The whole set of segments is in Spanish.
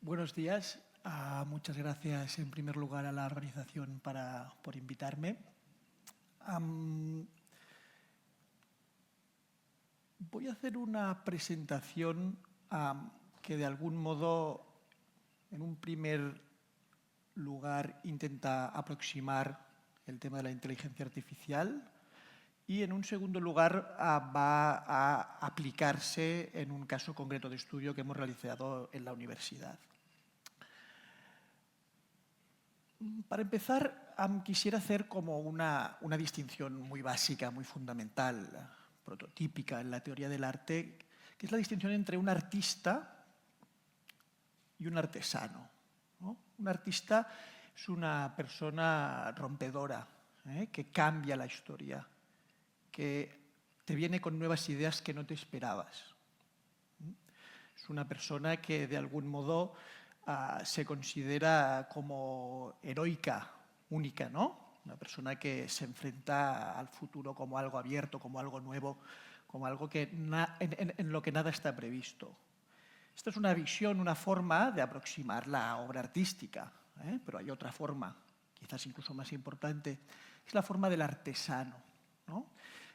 Buenos días. Muchas gracias en primer lugar a la organización por invitarme. Voy a hacer una presentación que de algún modo, en un primer lugar, intenta aproximar el tema de la inteligencia artificial y en un segundo lugar va a aplicarse en un caso concreto de estudio que hemos realizado en la universidad. Para empezar, quisiera hacer como una distinción muy básica, muy fundamental, prototípica en la teoría del arte, que es la distinción entre un artista y un artesano, ¿no? Un artista es una persona rompedora, que cambia la historia, que te viene con nuevas ideas que no te esperabas. Es una persona que de algún modo se considera como heroica, única, ¿no? Una persona que se enfrenta al futuro como algo abierto, como algo nuevo, como algo que en lo que nada está previsto. Esta es una visión, una forma de aproximar la obra artística, pero hay otra forma, quizás incluso más importante, es la forma del artesano, ¿no?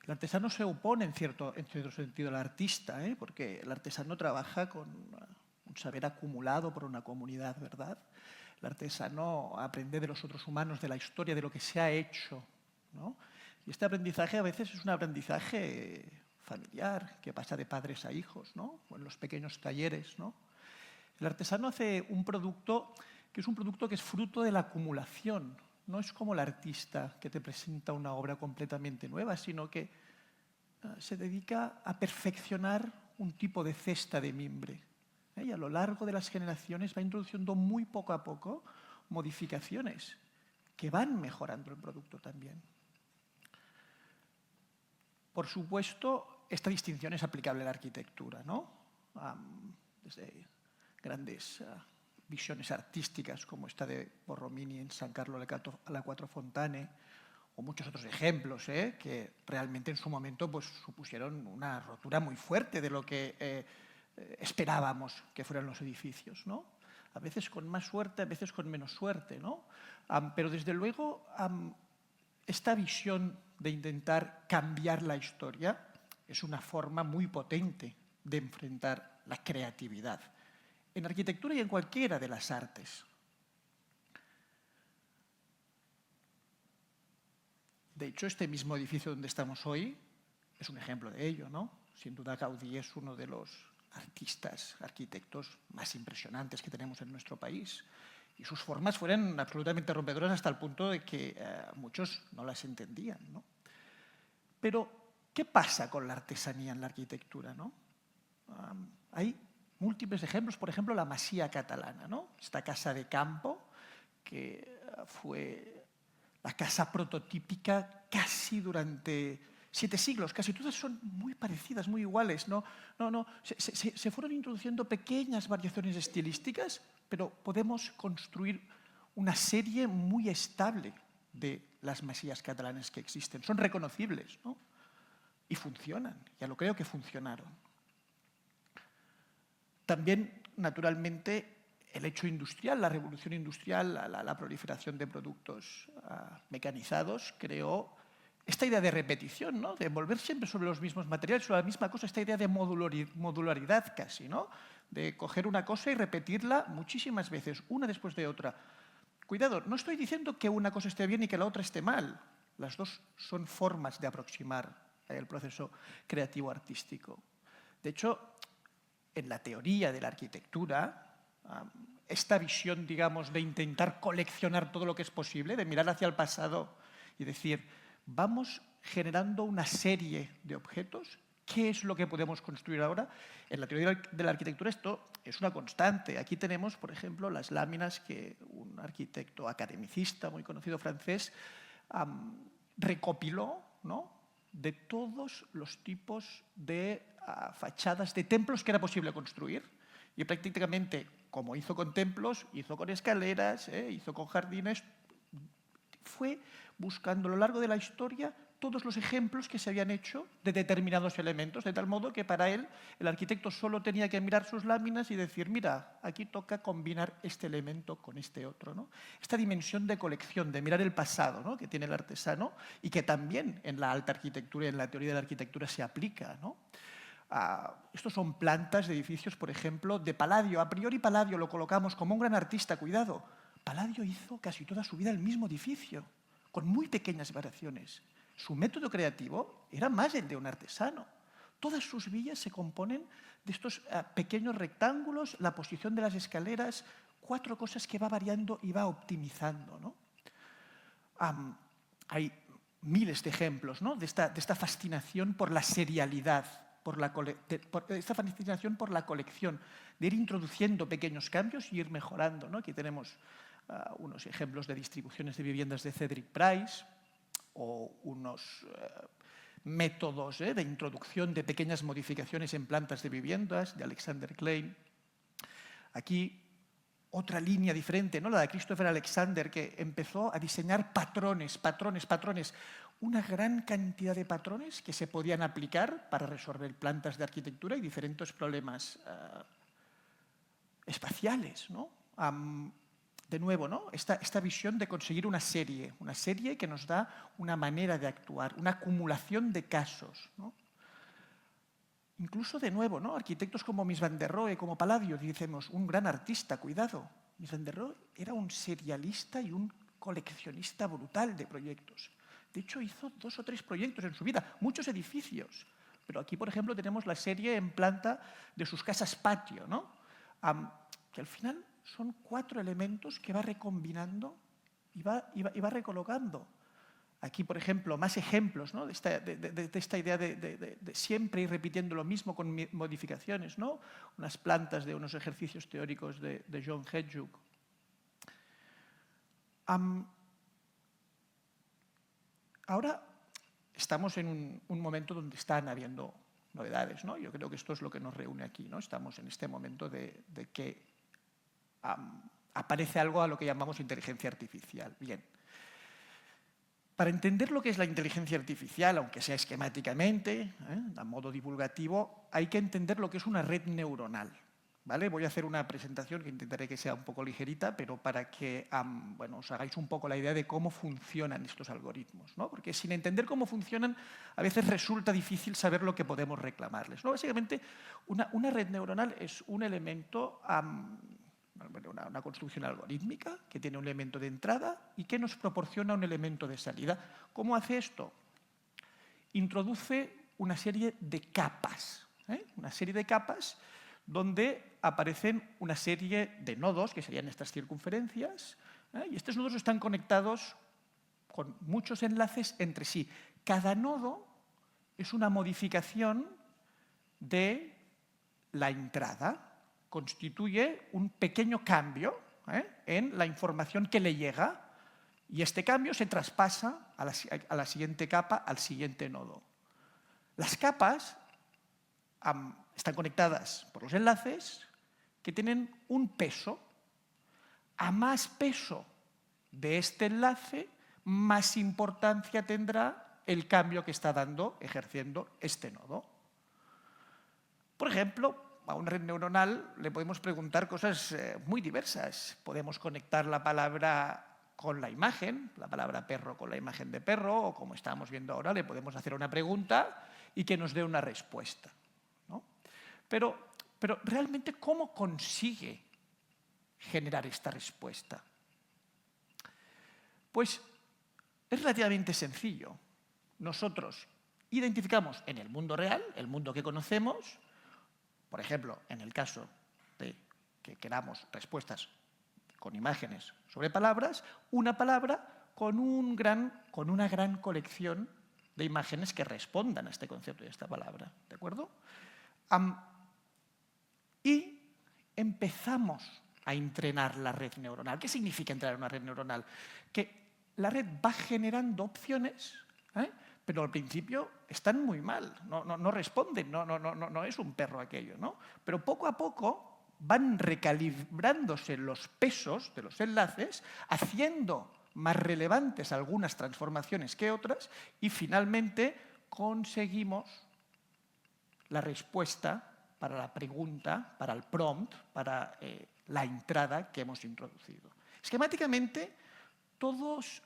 El artesano se opone en cierto sentido al artista, porque el artesano trabaja con un saber acumulado por una comunidad, ¿verdad? El artesano aprende de los otros humanos, de la historia, de lo que se ha hecho, ¿no? Y este aprendizaje a veces es un aprendizaje familiar, que pasa de padres a hijos, ¿no? O en los pequeños talleres, ¿no? El artesano hace un producto que es fruto de la acumulación. No es como el artista que te presenta una obra completamente nueva, sino que se dedica a perfeccionar un tipo de cesta de mimbre. Y a lo largo de las generaciones va introduciendo muy poco a poco modificaciones que van mejorando el producto también. Por supuesto, esta distinción es aplicable a la arquitectura, ¿no? Desde grandes visiones artísticas como esta de Borromini en San Carlo alla Quattro Fontane, o muchos otros ejemplos que realmente en su momento pues, supusieron una rotura muy fuerte de lo que esperábamos que fueran los edificios, ¿no? A veces con más suerte, a veces con menos suerte, ¿no? Pero desde luego esta visión de intentar cambiar la historia es una forma muy potente de enfrentar la creatividad en arquitectura y en cualquiera de las artes. De hecho, este mismo edificio donde estamos hoy es un ejemplo de ello, ¿no? Sin duda, Gaudí es uno de los artistas, arquitectos más impresionantes que tenemos en nuestro país. Y sus formas fueron absolutamente rompedoras hasta el punto de que muchos no las entendían, ¿no? Pero, ¿qué pasa con la artesanía en la arquitectura, ¿no? Hay múltiples ejemplos, por ejemplo, la Masía catalana, ¿no? Esta casa de campo que fue la casa prototípica casi durante 7 siglos, casi todas son muy parecidas, muy iguales, ¿no? Se fueron introduciendo pequeñas variaciones estilísticas, pero podemos construir una serie muy estable de las masías catalanas que existen. Son reconocibles, ¿no? Y funcionan, ya lo creo que funcionaron. También, naturalmente, el hecho industrial, la revolución industrial, la proliferación de productos mecanizados creó esta idea de repetición, ¿no? De volver siempre sobre los mismos materiales, sobre la misma cosa, esta idea de modularidad casi, ¿no? De coger una cosa y repetirla muchísimas veces, una después de otra. Cuidado, no estoy diciendo que una cosa esté bien y que la otra esté mal. Las dos son formas de aproximar el proceso creativo artístico. De hecho, en la teoría de la arquitectura, esta visión, digamos, de intentar coleccionar todo lo que es posible, de mirar hacia el pasado y decir, vamos generando una serie de objetos, ¿qué es lo que podemos construir ahora? En la teoría de la arquitectura esto es una constante. Aquí tenemos, por ejemplo, las láminas que un arquitecto academicista muy conocido francés recopiló, ¿no?, de todos los tipos de fachadas de templos que era posible construir. Y prácticamente, como hizo con templos, hizo con escaleras, hizo con jardines, fue buscando a lo largo de la historia todos los ejemplos que se habían hecho de determinados elementos, de tal modo que para él el arquitecto solo tenía que mirar sus láminas y decir, mira, aquí toca combinar este elemento con este otro, ¿no? Esta dimensión de colección, de mirar el pasado, ¿no?, que tiene el artesano y que también en la alta arquitectura y en la teoría de la arquitectura se aplica, ¿no? Estos son plantas de edificios, por ejemplo, de Palladio. A priori Palladio lo colocamos como un gran artista, cuidado. Palladio hizo casi toda su vida el mismo edificio, con muy pequeñas variaciones. Su método creativo era más el de un artesano. Todas sus villas se componen de estos pequeños rectángulos, la posición de las escaleras, 4 cosas que va variando y va optimizando, ¿no? Hay miles de ejemplos, ¿no?, de esta fascinación por la serialidad, esta fascinación por la colección, de ir introduciendo pequeños cambios y ir mejorando, ¿no? Aquí tenemos unos ejemplos de distribuciones de viviendas de Cedric Price o unos métodos de introducción de pequeñas modificaciones en plantas de viviendas de Alexander Klein. Aquí otra línea diferente, ¿no?, la de Christopher Alexander, que empezó a diseñar patrones, una gran cantidad de patrones que se podían aplicar para resolver plantas de arquitectura y diferentes problemas espaciales, ¿no? De nuevo, ¿no?, esta visión de conseguir una serie que nos da una manera de actuar, una acumulación de casos, ¿no? Incluso, de nuevo, ¿no?, arquitectos como Mies van der Rohe, como Palladio, decimos, un gran artista, cuidado. Mies van der Rohe era un serialista y un coleccionista brutal de proyectos. De hecho, hizo 2 o 3 proyectos en su vida, muchos edificios. Pero aquí, por ejemplo, tenemos la serie en planta de sus casas patio, ¿no?, que al final son 4 elementos que va recombinando y va recolocando. Aquí, por ejemplo, más ejemplos, ¿no?, de esta idea de siempre ir repitiendo lo mismo con modificaciones, ¿no? Unas plantas de unos ejercicios teóricos de John Hedgehoog. Ahora estamos en un momento donde están habiendo novedades, ¿no? Yo creo que esto es lo que nos reúne aquí, ¿no? Estamos en este momento de que aparece algo a lo que llamamos inteligencia artificial. Bien. Para entender lo que es la inteligencia artificial, aunque sea esquemáticamente, a modo divulgativo, hay que entender lo que es una red neuronal, ¿vale? Voy a hacer una presentación que intentaré que sea un poco ligerita, pero para que os hagáis un poco la idea de cómo funcionan estos algoritmos, ¿no? Porque sin entender cómo funcionan, a veces resulta difícil saber lo que podemos reclamarles, ¿no? Básicamente, una red neuronal es un elemento, una construcción algorítmica que tiene un elemento de entrada y que nos proporciona un elemento de salida. ¿Cómo hace esto? Introduce una serie de capas, donde aparecen una serie de nodos, que serían estas circunferencias, y estos nodos están conectados con muchos enlaces entre sí. Cada nodo es una modificación de la entrada, constituye un pequeño cambio en la información que le llega y este cambio se traspasa a la siguiente capa, al siguiente nodo. Las capas están conectadas por los enlaces que tienen un peso. A más peso de este enlace, más importancia tendrá el cambio que está ejerciendo este nodo. Por ejemplo, a una red neuronal le podemos preguntar cosas muy diversas. Podemos conectar la palabra con la imagen, la palabra perro con la imagen de perro, o como estamos viendo ahora, le podemos hacer una pregunta y que nos dé una respuesta, ¿no? Pero realmente, ¿cómo consigue generar esta respuesta? Pues es relativamente sencillo. Nosotros identificamos en el mundo real, el mundo que conocemos, por ejemplo, en el caso de que queramos respuestas con imágenes sobre palabras, una palabra con una gran colección de imágenes que respondan a este concepto y a esta palabra, ¿de acuerdo? Y empezamos a entrenar la red neuronal. ¿Qué significa entrenar una red neuronal? Que la red va generando opciones, pero al principio están muy mal, no responden, no es un perro aquello, ¿no? Pero poco a poco van recalibrándose los pesos de los enlaces, haciendo más relevantes algunas transformaciones que otras, y finalmente conseguimos la respuesta para la pregunta, para el prompt, para la entrada que hemos introducido. Esquemáticamente, todas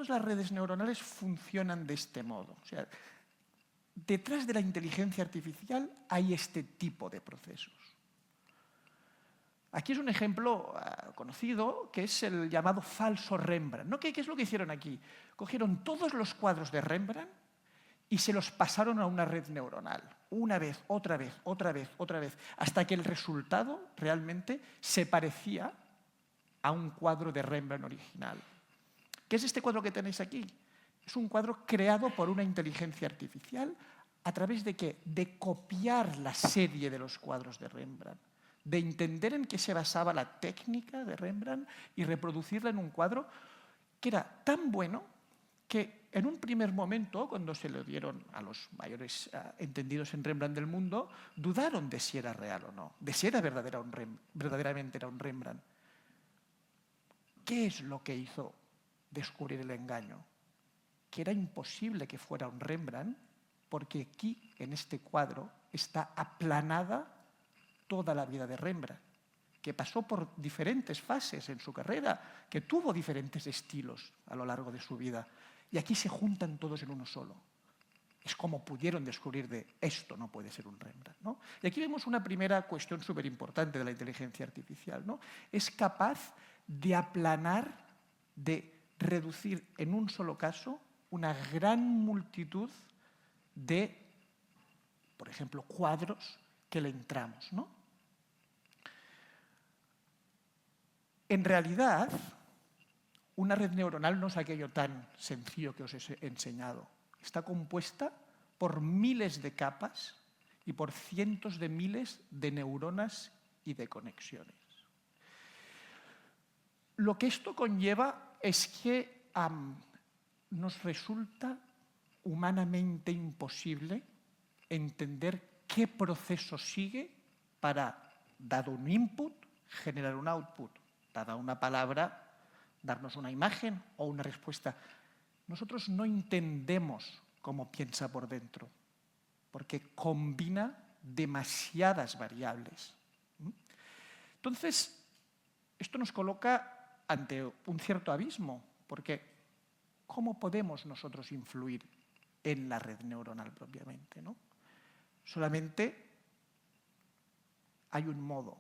las redes neuronales funcionan de este modo. O sea, detrás de la inteligencia artificial hay este tipo de procesos. Aquí es un ejemplo conocido, que es el llamado falso Rembrandt, ¿no? ¿Qué es lo que hicieron aquí? Cogieron todos los cuadros de Rembrandt y se los pasaron a una red neuronal. Una vez, otra vez, otra vez, otra vez, hasta que el resultado realmente se parecía a un cuadro de Rembrandt original. ¿Qué es este cuadro que tenéis aquí? Es un cuadro creado por una inteligencia artificial a través de ¿qué? De copiar la serie de los cuadros de Rembrandt, de entender en qué se basaba la técnica de Rembrandt y reproducirla en un cuadro que era tan bueno que en un primer momento, cuando se lo dieron a los mayores entendidos en Rembrandt del mundo, dudaron de si era real o no, de si era verdaderamente era un Rembrandt. ¿Qué es lo que hizo descubrir el engaño? Que era imposible que fuera un Rembrandt, porque aquí, en este cuadro, está aplanada toda la vida de Rembrandt, que pasó por diferentes fases en su carrera, que tuvo diferentes estilos a lo largo de su vida, y aquí se juntan todos en uno solo. Es como pudieron descubrir de esto no puede ser un Rembrandt, ¿no? Y aquí vemos una primera cuestión súper importante de la inteligencia artificial, ¿no? Es capaz de aplanar, de reducir en un solo caso una gran multitud de, por ejemplo, cuadros que le entramos, ¿no? En realidad, una red neuronal no es aquello tan sencillo que os he enseñado. Está compuesta por miles de capas y por cientos de miles de neuronas y de conexiones. Lo que esto conlleva es que nos resulta humanamente imposible entender qué proceso sigue para, dado un input, generar un output, dada una palabra, darnos una imagen o una respuesta. Nosotros no entendemos cómo piensa por dentro, porque combina demasiadas variables. Entonces, esto nos coloca ante un cierto abismo, porque ¿cómo podemos nosotros influir en la red neuronal propiamente, ¿no? Solamente hay un modo,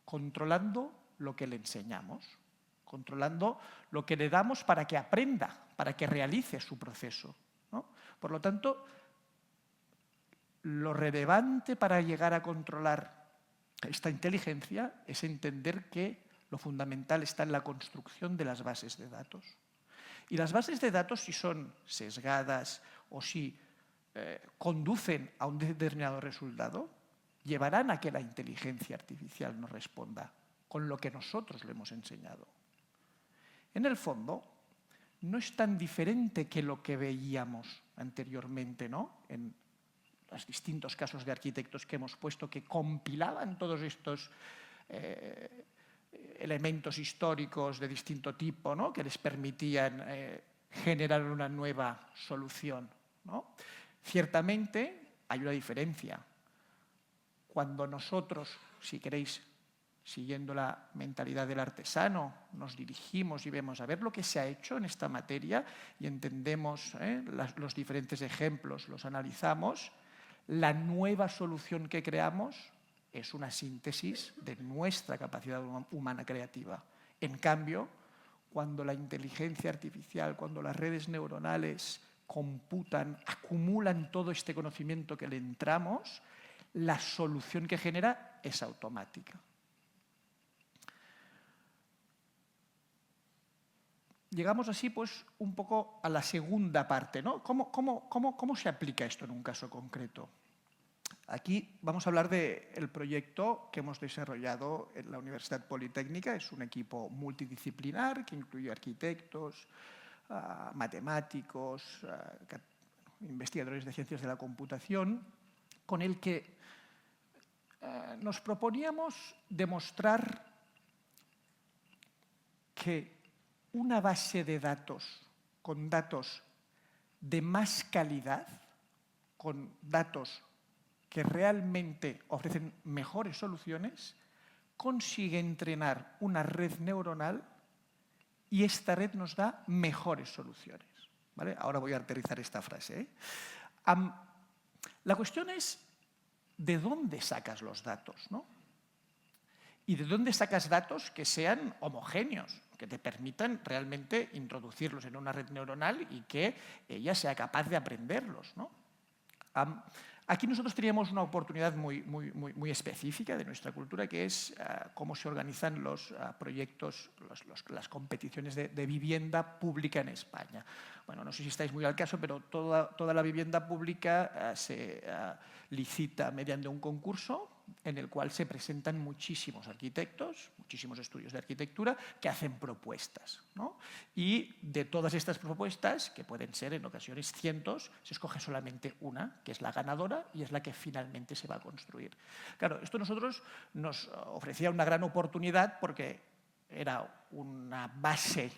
controlando lo que le enseñamos, controlando lo que le damos para que aprenda, para que realice su proceso, ¿no? Por lo tanto, lo relevante para llegar a controlar esta inteligencia es entender que lo fundamental está en la construcción de las bases de datos. Y las bases de datos, si son sesgadas o si conducen a un determinado resultado, llevarán a que la inteligencia artificial nos responda con lo que nosotros le hemos enseñado. En el fondo, no es tan diferente que lo que veíamos anteriormente, ¿no? En los distintos casos de arquitectos que hemos puesto, que compilaban todos estos elementos históricos de distinto tipo, ¿no? Que les permitían generar una nueva solución, ¿no? Ciertamente hay una diferencia. Cuando nosotros, si queréis, siguiendo la mentalidad del artesano, nos dirigimos y vemos a ver lo que se ha hecho en esta materia y entendemos los diferentes ejemplos, los analizamos, la nueva solución que creamos es una síntesis de nuestra capacidad humana creativa. En cambio, cuando la inteligencia artificial, cuando las redes neuronales computan, acumulan todo este conocimiento que le entramos, la solución que genera es automática. Llegamos así, pues, un poco a la segunda parte, ¿no? ¿Cómo se aplica esto en un caso concreto? Aquí vamos a hablar del proyecto que hemos desarrollado en la Universidad Politécnica. Es un equipo multidisciplinar que incluye arquitectos, matemáticos, investigadores de ciencias de la computación, con el que nos proponíamos demostrar que una base de datos con datos de más calidad, con datos que realmente ofrecen mejores soluciones, consigue entrenar una red neuronal y esta red nos da mejores soluciones. ¿Vale? Ahora voy a aterrizar esta frase. La cuestión es de dónde sacas los datos, ¿no? Y de dónde sacas datos que sean homogéneos, que te permitan realmente introducirlos en una red neuronal y que ella sea capaz de aprenderlos, ¿no? Aquí nosotros teníamos una oportunidad muy específica de nuestra cultura, que es cómo se organizan los proyectos, las competiciones de vivienda pública en España. Bueno, no sé si estáis muy al caso, pero toda la vivienda pública se licita mediante un concurso en el cual se presentan muchísimos arquitectos, muchísimos estudios de arquitectura que hacen propuestas, ¿no? Y de todas estas propuestas, que pueden ser en ocasiones cientos, se escoge solamente una, que es la ganadora y es la que finalmente se va a construir. Claro, esto a nosotros nos ofrecía una gran oportunidad porque era una base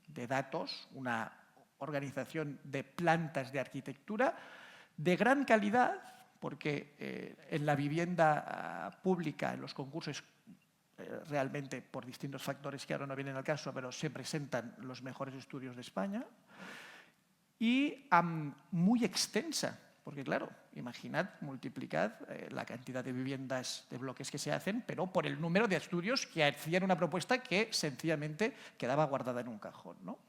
de datos, una organización de plantas de arquitectura de gran calidad, porque en la vivienda pública, en los concursos, realmente por distintos factores que ahora no vienen al caso, pero se presentan los mejores estudios de España, y muy extensa, porque claro, imaginad, multiplicad la cantidad de viviendas de bloques que se hacen, pero por el número de estudios que hacían una propuesta que sencillamente quedaba guardada en un cajón, ¿no?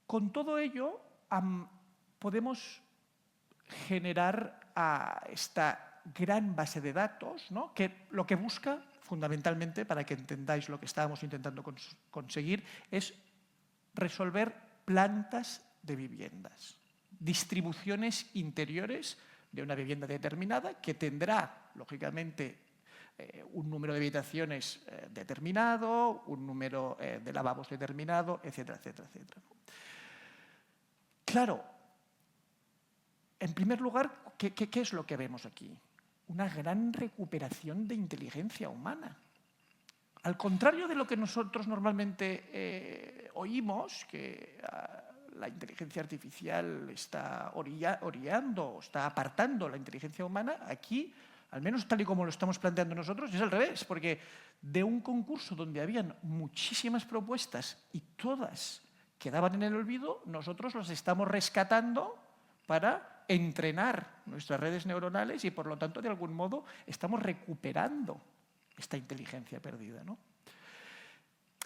Con todo ello, podemos generar esta gran base de datos, ¿no? Que lo que busca, fundamentalmente, para que entendáis lo que estábamos intentando conseguir, es resolver plantas de viviendas, distribuciones interiores de una vivienda determinada que tendrá, lógicamente, un número de habitaciones determinado, un número de lavabos determinado, etcétera, etcétera, etcétera. Claro, en primer lugar, ¿qué es lo que vemos aquí? Una gran recuperación de inteligencia humana. Al contrario de lo que nosotros normalmente oímos, que la inteligencia artificial está orillando, está apartando la inteligencia humana, aquí, al menos tal y como lo estamos planteando nosotros, es al revés, porque de un concurso donde habían muchísimas propuestas y todas quedaban en el olvido, nosotros las estamos rescatando para entrenar nuestras redes neuronales y, por lo tanto, de algún modo, estamos recuperando esta inteligencia perdida, ¿no?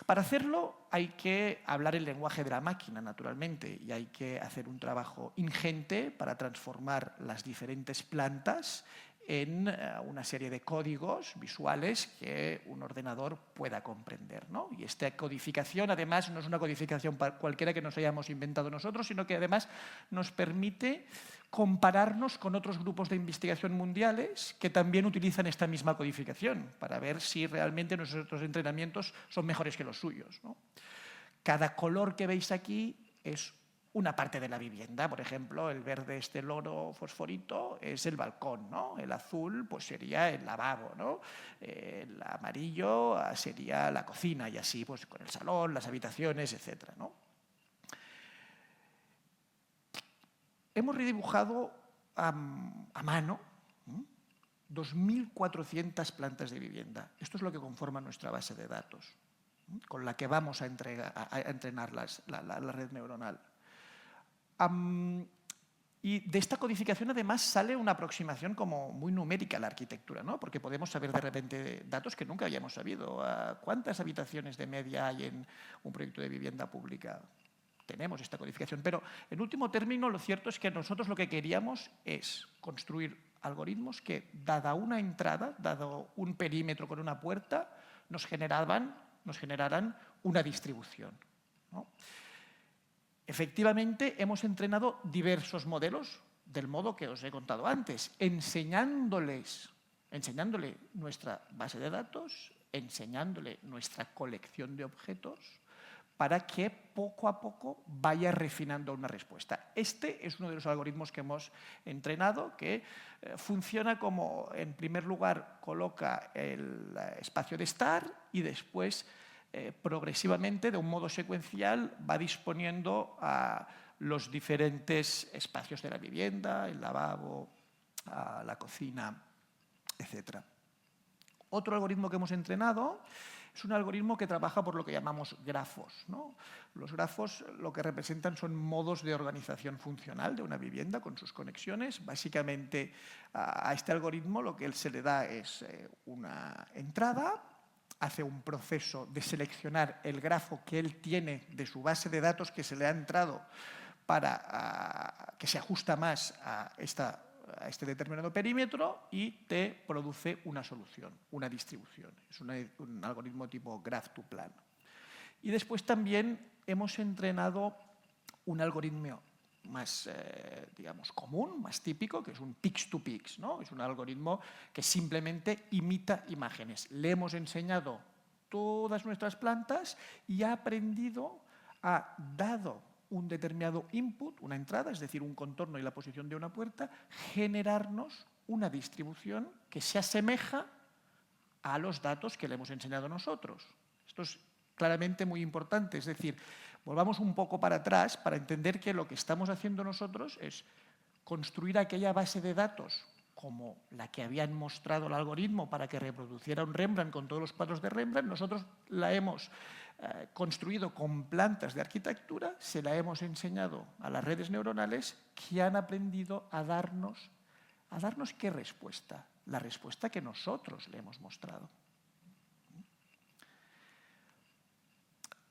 Para hacerlo hay que hablar el lenguaje de la máquina, naturalmente, y hay que hacer un trabajo ingente para transformar las diferentes plantas en una serie de códigos visuales que un ordenador pueda comprender, ¿no? Y esta codificación, además, no es una codificación cualquiera que nos hayamos inventado nosotros, sino que además nos permite compararnos con otros grupos de investigación mundiales que también utilizan esta misma codificación para ver si realmente nuestros entrenamientos son mejores que los suyos, ¿no? Cada color que veis aquí es una parte de la vivienda. Por ejemplo, el verde, este loro fosforito, es el balcón, ¿no? El azul, pues sería el lavabo, ¿no? El amarillo sería la cocina, y así pues con el salón, las habitaciones, etcétera, ¿no? Hemos redibujado a mano 2.400 plantas de vivienda. Esto es lo que conforma nuestra base de datos, con la que vamos a entrenar la red neuronal. Y de esta codificación, además, sale una aproximación como muy numérica a la arquitectura, ¿no? Porque podemos saber de repente datos que nunca habíamos sabido. ¿Cuántas habitaciones de media hay en un proyecto de vivienda pública? Tenemos esta codificación, pero en último término lo cierto es que nosotros lo que queríamos es construir algoritmos que, dada una entrada, dado un perímetro con una puerta, nos generaran una distribución, ¿no? Efectivamente, hemos entrenado diversos modelos, del modo que os he contado antes, enseñándole nuestra base de datos, enseñándole nuestra colección de objetos, para que poco a poco vaya refinando una respuesta. Este es uno de los algoritmos que hemos entrenado, que funciona como, en primer lugar, coloca el espacio de estar y después progresivamente, de un modo secuencial, va disponiendo a los diferentes espacios de la vivienda, el lavabo, la cocina, etc. Otro algoritmo que hemos entrenado es un algoritmo que trabaja por lo que llamamos grafos, ¿no? Los grafos lo que representan son modos de organización funcional de una vivienda con sus conexiones. Básicamente, a este algoritmo lo que él se le da es una entrada, hace un proceso de seleccionar el grafo que él tiene de su base de datos que se le ha entrado para que se ajusta más a este determinado perímetro y te produce una solución, una distribución. Es un algoritmo tipo graph to plan. Y después también hemos entrenado un algoritmo más, digamos, común, más típico, que es un pix-to-pix, ¿no? Es un algoritmo que simplemente imita imágenes. Le hemos enseñado todas nuestras plantas y ha aprendido dado un determinado input, una entrada, es decir, un contorno y la posición de una puerta, generarnos una distribución que se asemeja a los datos que le hemos enseñado nosotros. Esto es claramente muy importante, es decir, volvamos un poco para atrás para entender que lo que estamos haciendo nosotros es construir aquella base de datos como la que habían mostrado el algoritmo para que reproduciera un Rembrandt con todos los cuadros de Rembrandt. Nosotros la hemos construido con plantas de arquitectura, se la hemos enseñado a las redes neuronales que han aprendido a darnos ¿qué respuesta? La respuesta que nosotros le hemos mostrado.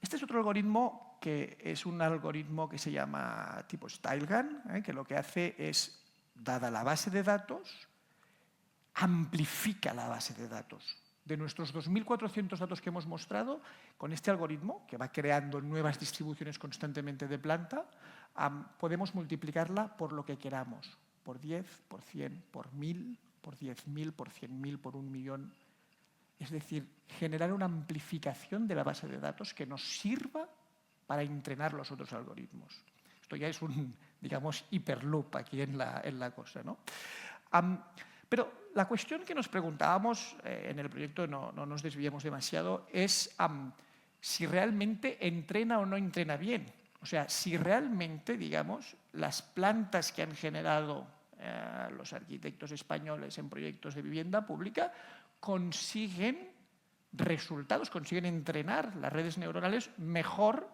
Este es otro algoritmo que es un algoritmo que se llama tipo StyleGAN, que lo que hace es, dada la base de datos, amplifica la base de datos. De nuestros 2.400 datos que hemos mostrado, con este algoritmo, que va creando nuevas distribuciones constantemente de planta, podemos multiplicarla por lo que queramos, por 10, por 100, por 1.000, por 10.000, por 100.000, por 1.000.000. Es decir, generar una amplificación de la base de datos que nos sirva para entrenar los otros algoritmos. Esto ya es un, digamos, hiperloop aquí en la cosa, ¿no? Pero la cuestión que nos preguntábamos en el proyecto, no nos desviemos demasiado, es si realmente entrena o no entrena bien. O sea, si realmente, digamos, las plantas que han generado los arquitectos españoles en proyectos de vivienda pública consiguen resultados, consiguen entrenar las redes neuronales mejor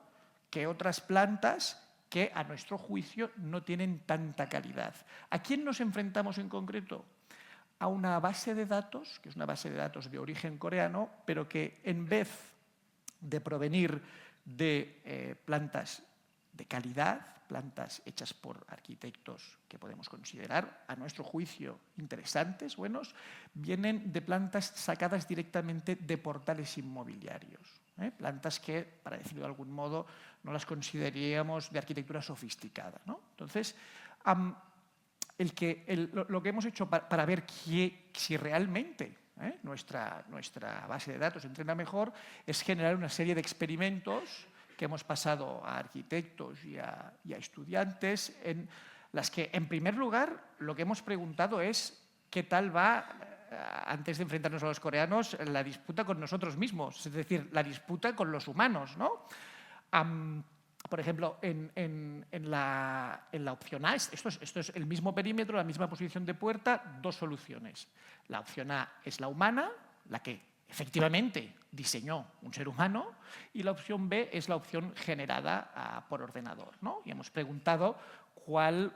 que otras plantas que, a nuestro juicio, no tienen tanta calidad. ¿A quién nos enfrentamos en concreto? A una base de datos, que es una base de datos de origen coreano, pero que en vez de provenir de plantas de calidad, plantas hechas por arquitectos que podemos considerar, a nuestro juicio, interesantes, buenos, vienen de plantas sacadas directamente de portales inmobiliarios. Plantas que, para decirlo de algún modo, no las consideraríamos de arquitectura sofisticada, ¿no? Entonces, lo que hemos hecho para ver si realmente nuestra base de datos entrena mejor es generar una serie de experimentos que hemos pasado a arquitectos y a estudiantes, en las que, en primer lugar, lo que hemos preguntado es qué tal va, antes de enfrentarnos a los coreanos, la disputa con nosotros mismos, es decir, la disputa con los humanos, ¿no? Por ejemplo, en la opción A, esto es el mismo perímetro, la misma posición de puerta, dos soluciones. La opción A es la humana, la que efectivamente diseñó un ser humano, y la opción B es la opción generada por ordenador, ¿no? Y hemos preguntado cuál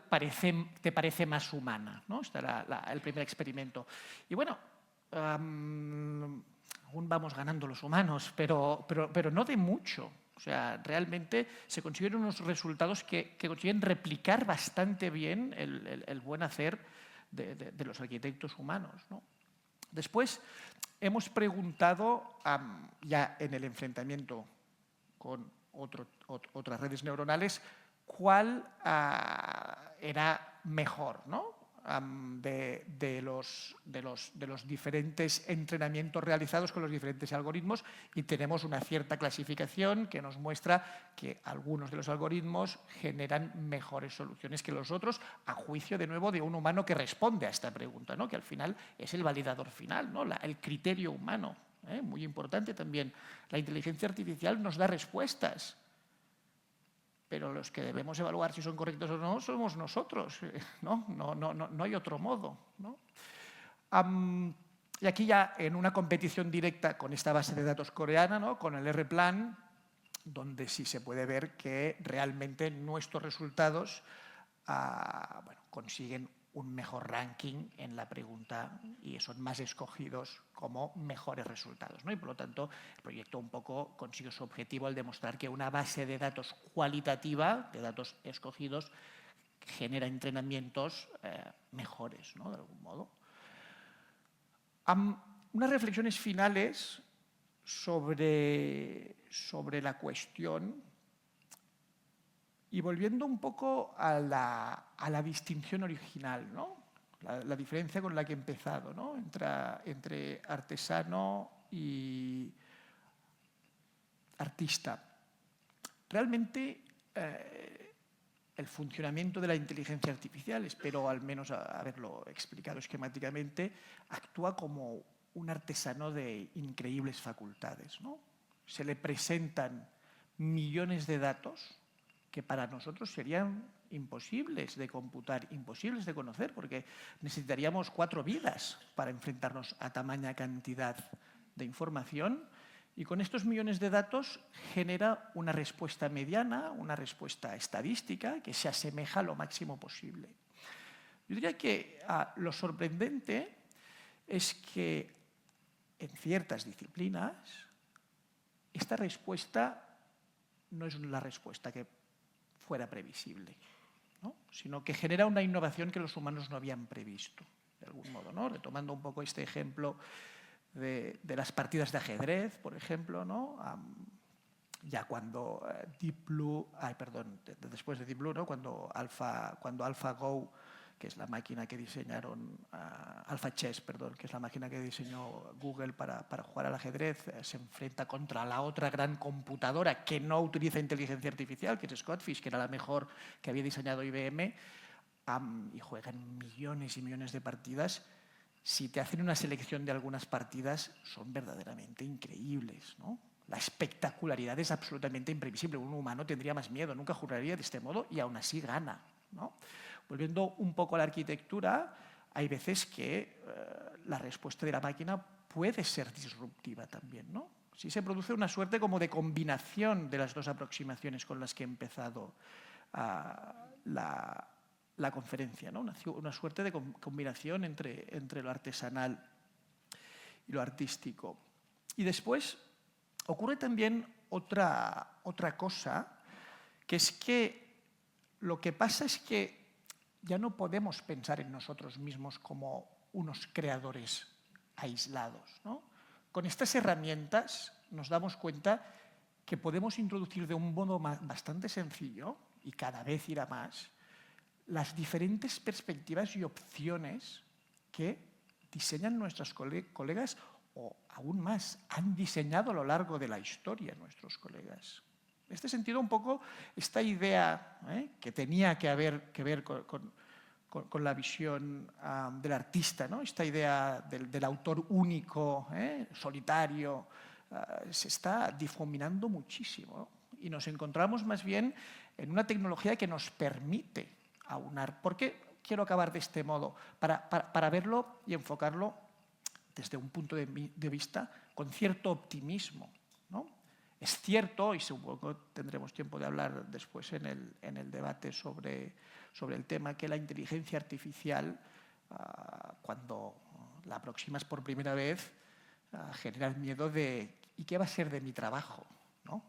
te parece más humana, ¿no? Este era el primer experimento. Y bueno, aún vamos ganando los humanos, pero no de mucho. O sea, realmente se consiguen unos resultados que consiguen replicar bastante bien el buen hacer de los arquitectos humanos, ¿no? Después hemos preguntado, ya en el enfrentamiento con otras redes neuronales, cuál era mejor, ¿no? De los diferentes entrenamientos realizados con los diferentes algoritmos, y tenemos una cierta clasificación que nos muestra que algunos de los algoritmos generan mejores soluciones que los otros, a juicio, de nuevo, de un humano que responde a esta pregunta, ¿no? Que al final es el validador final, ¿no? El criterio humano muy importante también. La inteligencia artificial nos da respuestas, pero los que debemos evaluar si son correctos o no somos nosotros, ¿no? No hay otro modo, ¿no? Y aquí ya en una competición directa con esta base de datos coreana, ¿no? Con el R-Plan, donde sí se puede ver que realmente nuestros resultados consiguen un mejor ranking en la pregunta y son más escogidos como mejores resultados, ¿no? Y por lo tanto el proyecto un poco consigue su objetivo al demostrar que una base de datos cualitativa, de datos escogidos, genera entrenamientos mejores, ¿no? De algún modo. Unas reflexiones finales sobre la cuestión y volviendo un poco a la distinción original, ¿no? La diferencia con la que he empezado, ¿no? Entre artesano y artista. Realmente el funcionamiento de la inteligencia artificial, espero al menos haberlo explicado esquemáticamente, actúa como un artesano de increíbles facultades, ¿no? Se le presentan millones de datos que para nosotros serían imposibles de computar, imposibles de conocer, porque necesitaríamos 4 vidas para enfrentarnos a tamaña cantidad de información, y con estos millones de datos genera una respuesta mediana, una respuesta estadística que se asemeja lo máximo posible. Yo diría que lo sorprendente es que en ciertas disciplinas esta respuesta no es la respuesta que fuera previsible, ¿no? Sino que genera una innovación que los humanos no habían previsto, de algún modo, ¿no? Retomando un poco este ejemplo de las partidas de ajedrez, por ejemplo, ¿no? Ya cuando después de Deep Blue, ¿no? Cuando AlphaGo, que es la máquina que diseñaron, AlphaChess, perdón, que es la máquina que diseñó Google para jugar al ajedrez, se enfrenta contra la otra gran computadora que no utiliza inteligencia artificial, que es Scotfish, que era la mejor que había diseñado IBM, y juegan millones y millones de partidas. Si te hacen una selección de algunas partidas, son verdaderamente increíbles, ¿no? La espectacularidad es absolutamente imprevisible. Un humano tendría más miedo, nunca jugaría de este modo y aún así gana, ¿no? Volviendo un poco a la arquitectura, hay veces que la respuesta de la máquina puede ser disruptiva también, ¿no? Si se produce una suerte como de combinación de las dos aproximaciones con las que he empezado la conferencia, ¿no? Una suerte de combinación entre lo artesanal y lo artístico. Y después ocurre también otra cosa, que es que lo que pasa es que ya no podemos pensar en nosotros mismos como unos creadores aislados, ¿no? Con estas herramientas nos damos cuenta que podemos introducir de un modo bastante sencillo, y cada vez irá más, las diferentes perspectivas y opciones que diseñan nuestros colegas o, aún más, han diseñado a lo largo de la historia nuestros colegas. En este sentido, un poco esta idea que tenía que ver con la visión del artista, ¿no? Esta idea del autor único, solitario, se está difuminando muchísimo, ¿no? Y nos encontramos más bien en una tecnología que nos permite aunar. ¿Por qué quiero acabar de este modo? Para verlo y enfocarlo desde un punto de vista con cierto optimismo, ¿no? Es cierto, y supongo que tendremos tiempo de hablar después en el debate sobre el tema, que la inteligencia artificial, cuando la aproximas por primera vez, genera el miedo de ¿y qué va a ser de mi trabajo? ¿No?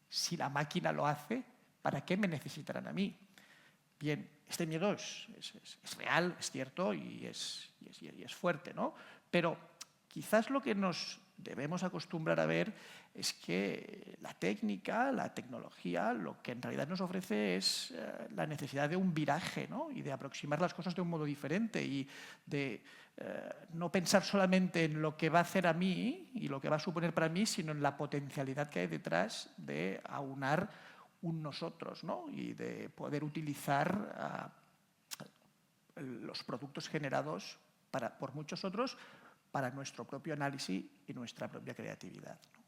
Si la máquina lo hace, ¿para qué me necesitarán a mí? Bien, este miedo es real, es cierto y es fuerte, ¿no? Pero quizás lo que nos debemos acostumbrar a ver es que la técnica, la tecnología, lo que en realidad nos ofrece es la necesidad de un viraje, ¿no? Y de aproximar las cosas de un modo diferente y de no pensar solamente en lo que va a hacer a mí y lo que va a suponer para mí, sino en la potencialidad que hay detrás de aunar un nosotros, ¿no? Y de poder utilizar los productos generados por muchos otros para nuestro propio análisis y nuestra propia creatividad, ¿no?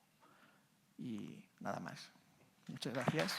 Y nada más. Muchas gracias.